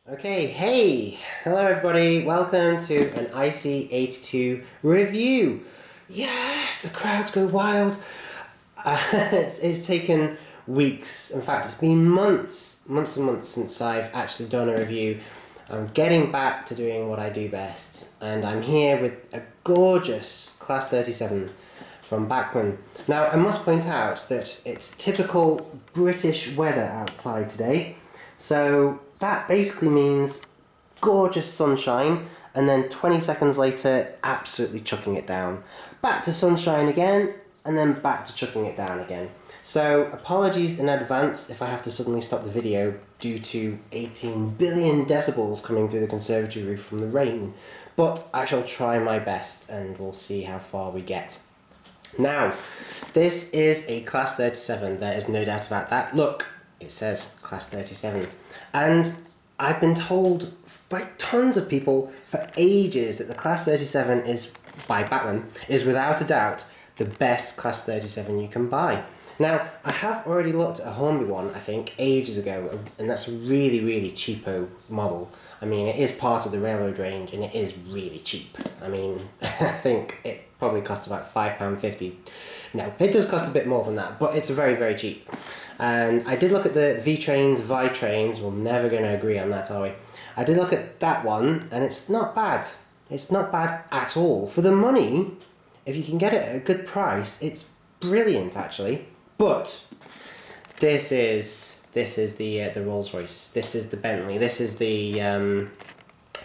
Okay, hey! Hello everybody, welcome to an IC82 review. Yes, the crowds go wild. It's taken weeks, in fact it's been months and months since I've actually done a review. I'm getting back to doing what I do best, and I'm here with a gorgeous Class 37 from Bachmann. Now I must point out that it's typical British weather outside today, so that basically means gorgeous sunshine and then 20 seconds later absolutely chucking it down. Back to sunshine again and then back to chucking it down again. So apologies in advance if I have to suddenly stop the video due to 18 billion decibels coming through the conservatory roof from the rain, but I shall try my best and we'll see how far we get. Now, this is a Class 37, there is no doubt about that. Look, it says Class 37. And I've been told by tons of people for ages that the Class 37 is, by Bachmann, is without a doubt the best Class 37 you can buy. Now, I have already looked at a Hornby one, I think, ages ago, and that's a really, really cheapo model. I mean, it is part of the railroad range, and it is really cheap. I mean, I think it probably costs about £5.50. No, it does cost a bit more than that, but it's very, very cheap. And I did look at the V-Trains, Vi-Trains, we're never going to agree on that, are we? I did look at that one, and it's not bad. It's not bad at all. For the money, if you can get it at a good price, it's brilliant, actually. But this is the Rolls-Royce. This is the Bentley. This is the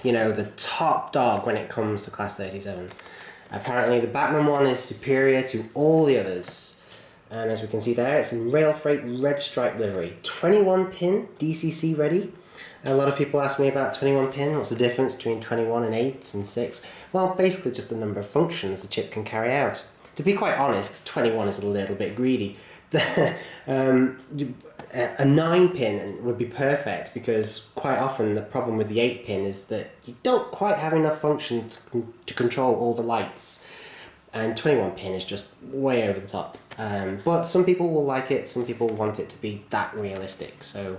the top dog when it comes to Class 37. Apparently, the Bachmann one is superior to all the others. And as we can see there, it's in rail freight red stripe livery. 21 pin DCC ready. A lot of people ask me about 21 pin. What's the difference between 21 and 8 and 6? Well, basically just the number of functions the chip can carry out. To be quite honest, 21 is a little bit greedy. A 9 pin would be perfect because quite often the problem with the 8 pin is that you don't quite have enough function to control all the lights. And 21 pin is just way over the top. But some people will like it, some people want it to be that realistic, so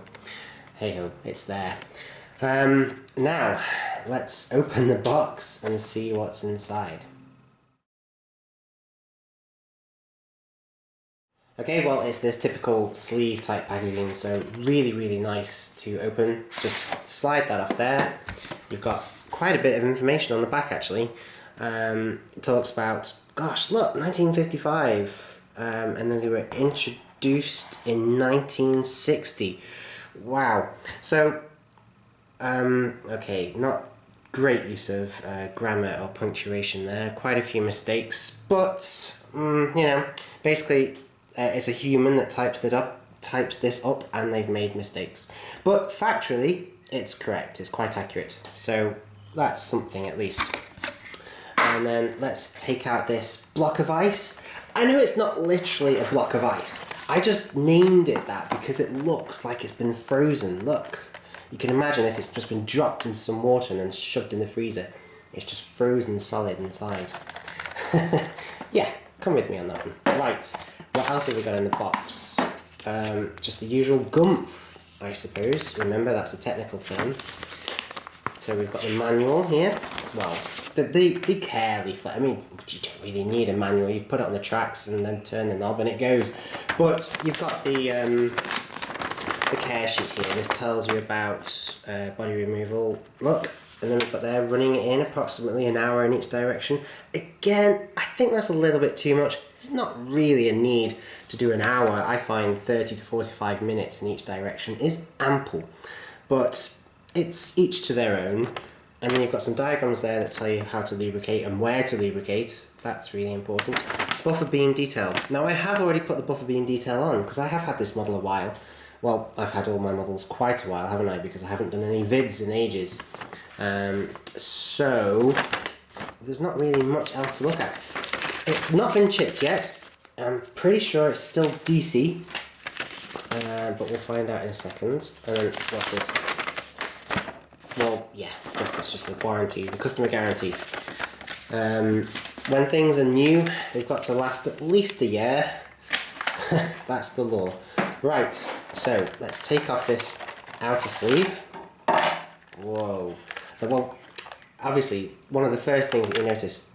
hey ho, it's there. Now, let's open the box and see what's inside. Okay, well, it's this typical sleeve type packaging, so really, really nice to open. Just slide that off there. You've got quite a bit of information on the back, actually. It talks about, gosh, look, 1955. And then they were introduced in 1960. Wow. So, okay, not great use of grammar or punctuation there. Quite a few mistakes, but basically it's a human that types this up, and they've made mistakes. But factually, it's correct. It's quite accurate. So that's something at least. And then let's take out this block of ice. I know it's not literally a block of ice. I just named it that because it looks like it's been frozen. Look, you can imagine if it's just been dropped in some water and then shoved in the freezer. It's just frozen solid inside. Yeah, come with me on that one. Right, what else have we got in the box? Just the usual gumph, I suppose. Remember, that's a technical term. So we've got the manual here. Well, the care leaflet. I mean, you don't really need a manual. You put it on the tracks and then turn the knob and it goes. But you've got the care sheet here. This tells you about body removal. Look, and then we've got there running it in approximately an hour in each direction. Again, I think that's a little bit too much. There's not really a need to do an hour. I find 30 to 45 minutes in each direction is ample. But it's each to their own. And then you've got some diagrams there that tell you how to lubricate and where to lubricate. That's really important. Buffer beam detail. Now I have already put the buffer beam detail on because I have had this model a while. Well, I've had all my models quite a while, haven't I? Because I haven't done any vids in ages. So there's not really much else to look at. It's not been chipped yet. I'm pretty sure it's still DC. But we'll find out in a second. And then what's this? Well, yeah, that's just the warranty, the customer guarantee. When things are new, they've got to last at least a year. That's the law. Right, so let's take off this outer sleeve. Whoa. Well, obviously, one of the first things that you notice.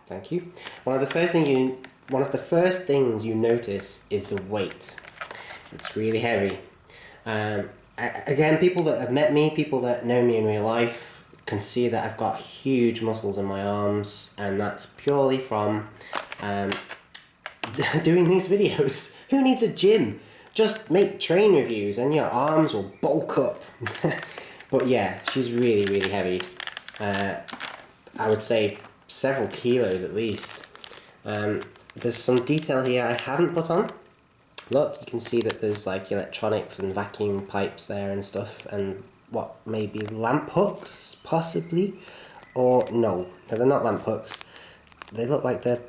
Thank you. One of the first things you notice is the weight. It's really heavy. Again, people that have met me, people that know me in real life, can see that I've got huge muscles in my arms, and that's purely from doing these videos. Who needs a gym? Just make train reviews and your arms will bulk up. But yeah, she's really, really heavy. I would say several kilos at least. There's some detail here I haven't put on. Look, you can see that there's like electronics and vacuum pipes there and stuff, and what, maybe lamp hooks, possibly? Or no, they're not lamp hooks. They look like they're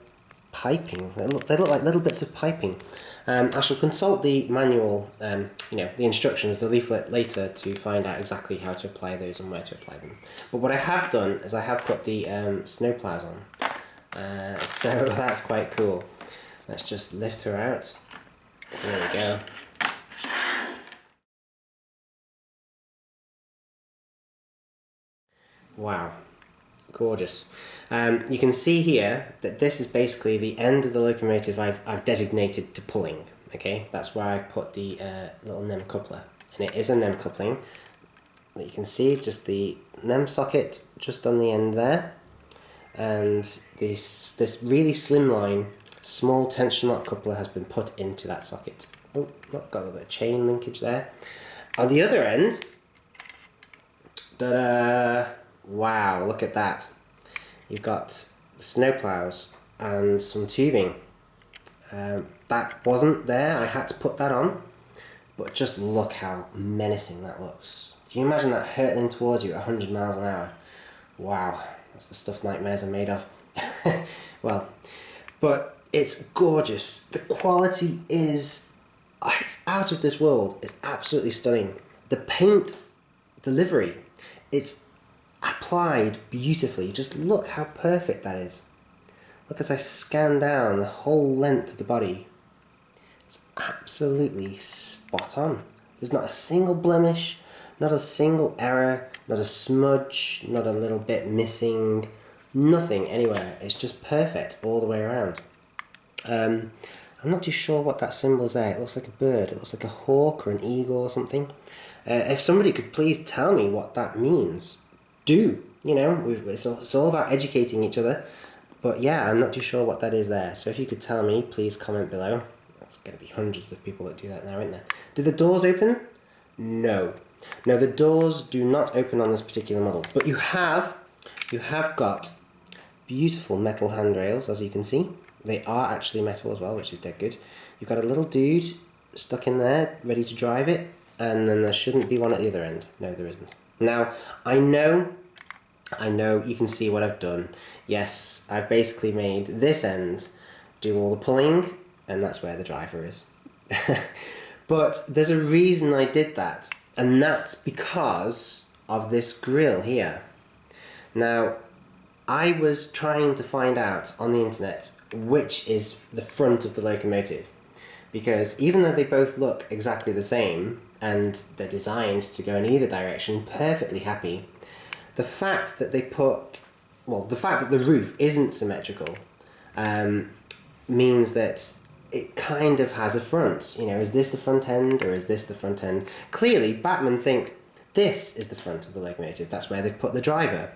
piping. They look like little bits of piping. I shall consult the manual, the instructions, the leaflet later to find out exactly how to apply those and where to apply them. But what I have done is I have put the snow plows on, so that's quite cool. Let's just lift her out. There we go. Wow, gorgeous. You can see here that this is basically the end of the locomotive I've designated to pulling. Okay, that's where I put the little NEM coupler, and it is a NEM coupling. You can see just the NEM socket just on the end there, and this really slimline small tension lock coupler has been put into that socket. Oh, look, got a little bit of chain linkage there. On the other end, ta-da! Wow, look at that. You've got snow plows and some tubing. That wasn't there, I had to put that on, but just look how menacing that looks. Can you imagine that hurtling towards you at 100 miles an hour? Wow, that's the stuff nightmares are made of. Well, but it's gorgeous. The quality is out of this world. It's absolutely stunning. The paint, the livery, it's applied beautifully. Just look how perfect that is. Look as I scan down the whole length of the body. It's absolutely spot on. There's not a single blemish, not a single error, not a smudge, not a little bit missing, nothing anywhere. It's just perfect all the way around. I'm not too sure what that symbol is there. It looks like a bird. It looks like a hawk or an eagle or something. If somebody could please tell me what that means, do. You know, it's all about educating each other. But yeah, I'm not too sure what that is there. So if you could tell me, please comment below. There's going to be hundreds of people that do that now, isn't there? Do the doors open? No. No, the doors do not open on this particular model. But you have got beautiful metal handrails, as you can see. They are actually metal as well, which is dead good. You've got a little dude stuck in there, ready to drive it. And then there shouldn't be one at the other end. No, there isn't. Now, I know you can see what I've done. Yes, I've basically made this end do all the pulling, and that's where the driver is. But there's a reason I did that, and that's because of this grille here. Now, I was trying to find out on the internet which is the front of the locomotive, because even though they both look exactly the same, and they're designed to go in either direction, perfectly happy, the fact that the roof isn't symmetrical means that it kind of has a front. You know, is this the front end or is this the front end? Clearly, Bachmann think this is the front of the locomotive. That's where they've put the driver.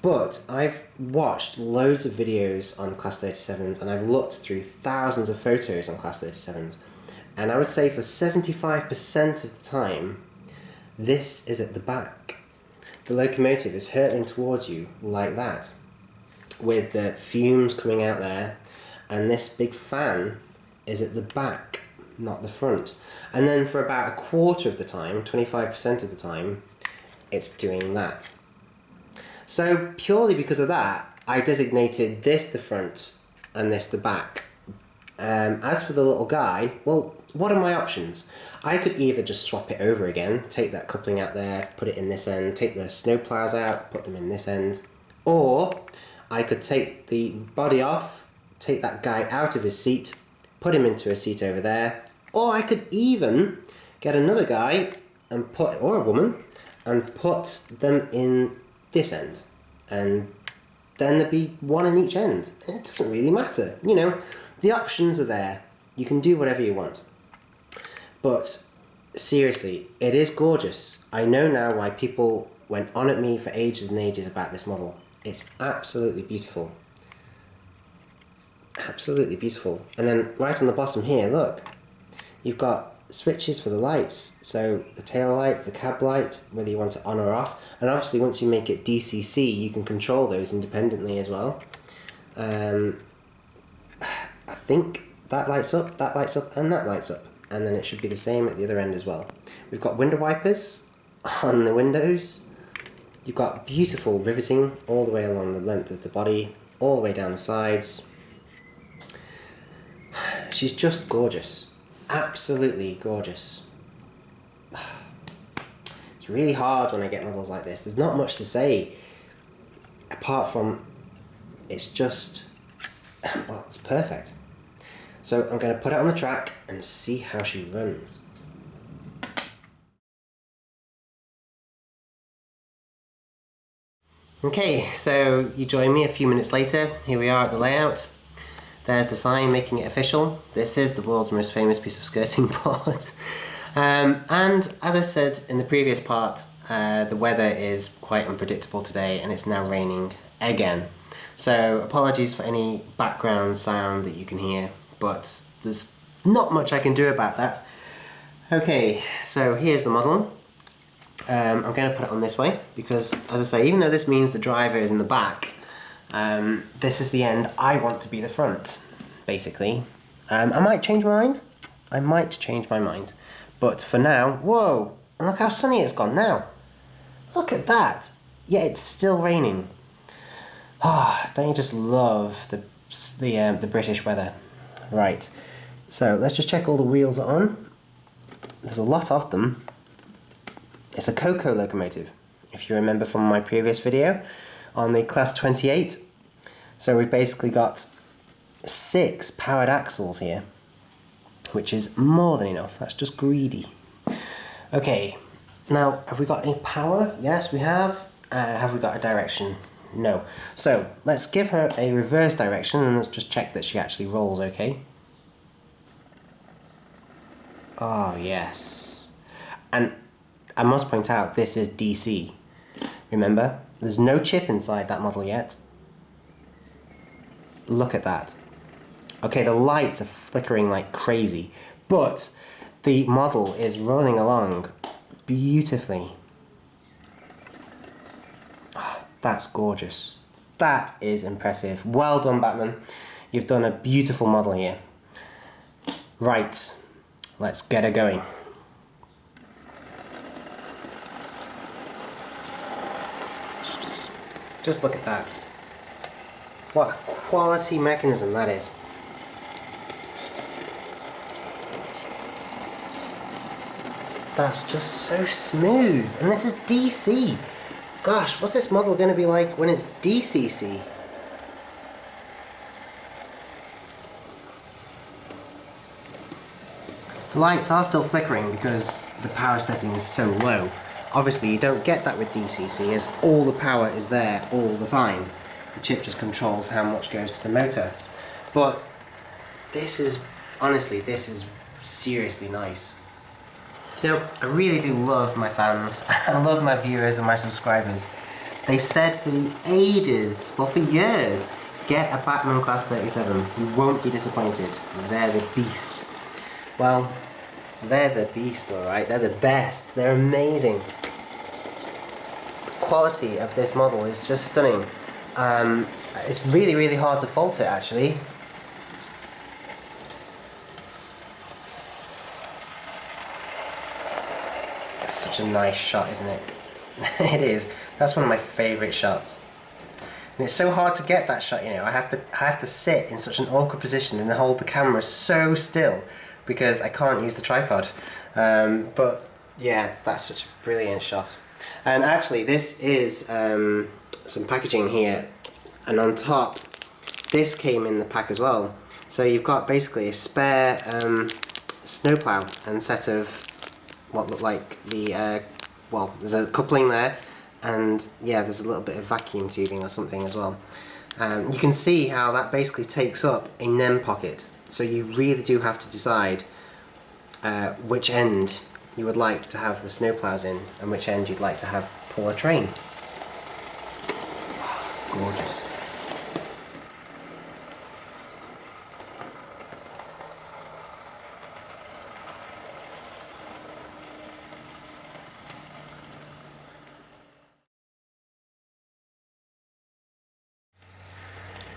But I've watched loads of videos on Class 37s, and I've looked through thousands of photos on Class 37s, and I would say for 75% of the time, this is at the back. The locomotive is hurtling towards you like that, with the fumes coming out there, and this big fan is at the back, not the front. And then for about a quarter of the time, 25% of the time, it's doing that. So purely because of that, I designated this the front and this the back. As for the little guy, well, what are my options? I could either just swap it over again, take that coupling out there, put it in this end, take the snow plows out, put them in this end, or I could take the body off, take that guy out of his seat, put him into a seat over there, or I could even get another guy and or a woman, and put them in this end, and then there'd be one in each end. It doesn't really matter, you know, the options are there. You can do whatever you want. But seriously, it is gorgeous. I know now why people went on at me for ages and ages about this model. It's absolutely beautiful. Absolutely beautiful. And then right on the bottom here, look, you've got switches for the lights. So the tail light, the cab light, whether you want it on or off. And obviously once you make it DCC, you can control those independently as well. I think that lights up, and that lights up. And then it should be the same at the other end as well. We've got window wipers on the windows. You've got beautiful riveting all the way along the length of the body, all the way down the sides. She's just gorgeous. Absolutely gorgeous. It's really hard when I get models like this. There's not much to say apart from it's just, well, it's perfect. So I'm going to put it on the track and see how she runs. Okay, so you join me a few minutes later. Here we are at the layout. There's the sign making it official. This is the world's most famous piece of skirting board. And as I said in the previous part, the weather is quite unpredictable today and it's now raining again. So apologies for any background sound that you can hear, but there's not much I can do about that. Okay, so here's the model. I'm going to put it on this way because, as I say, even though this means the driver is in the back, this is the end. I want to be the front, basically. I might change my mind. I might change my mind. But for now, whoa, and look how sunny it's gone now. Look at that. Yeah, it's still raining. Ah, don't you just love the British weather? Right, so let's just check all the wheels are on. There's a lot of them. It's a Coco locomotive, if you remember from my previous video on the Class 28. So we've basically got 6 powered axles here, which is more than enough. That's just greedy. Okay, now have we got any power? Yes, we have. Have we got a direction? No. So let's give her a reverse direction and let's just check that she actually rolls okay. Oh yes. And I must point out this is DC. Remember, there's no chip inside that model yet. Look at that. Okay, the lights are flickering like crazy, but the model is rolling along beautifully. Oh, that's gorgeous. That is impressive. Well done, Bachmann. You've done a beautiful model here. Right, let's get her going. Just look at that. What a quality mechanism that is. That's just so smooth. And this is DC. Gosh, what's this model going to be like when it's DCC? The lights are still flickering because the power setting is so low. Obviously you don't get that with DCC as all the power is there all the time. The chip just controls how much goes to the motor. But this is, honestly, this is seriously nice. You know, I really do love my fans. I love my viewers and my subscribers. They said for ages, well for years, get a Bachmann Class 37. You won't be disappointed. They're the beast. Well, they're the beast, alright. They're the best. They're amazing. The quality of this model is just stunning. It's really, really hard to fault it, actually. That's such a nice shot, isn't it? It is. That's one of my favourite shots. And it's so hard to get that shot, you know. I have to sit in such an awkward position and hold the camera so still because I can't use the tripod. But yeah, that's such a brilliant shot. And actually, this is some packaging here, and on top, this came in the pack as well. So you've got basically a spare snowplow and set of what look like the well, there's a coupling there, and yeah, there's a little bit of vacuum tubing or something as well. You can see how that basically takes up a NEM pocket, so you really do have to decide which end you would like to have the snowplows in and which end you'd like to have pull a train. Gorgeous.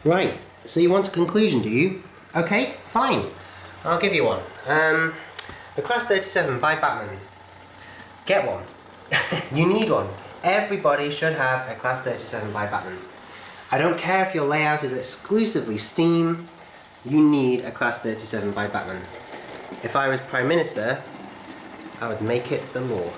Right, so you want a conclusion, do you? Okay, fine. I'll give you one. The Class 37 by Bachmann. Get one. You need one. Everybody should have a Class 37 by Bachmann. I don't care if your layout is exclusively steam, you need a Class 37 by Bachmann. If I was Prime Minister, I would make it the law.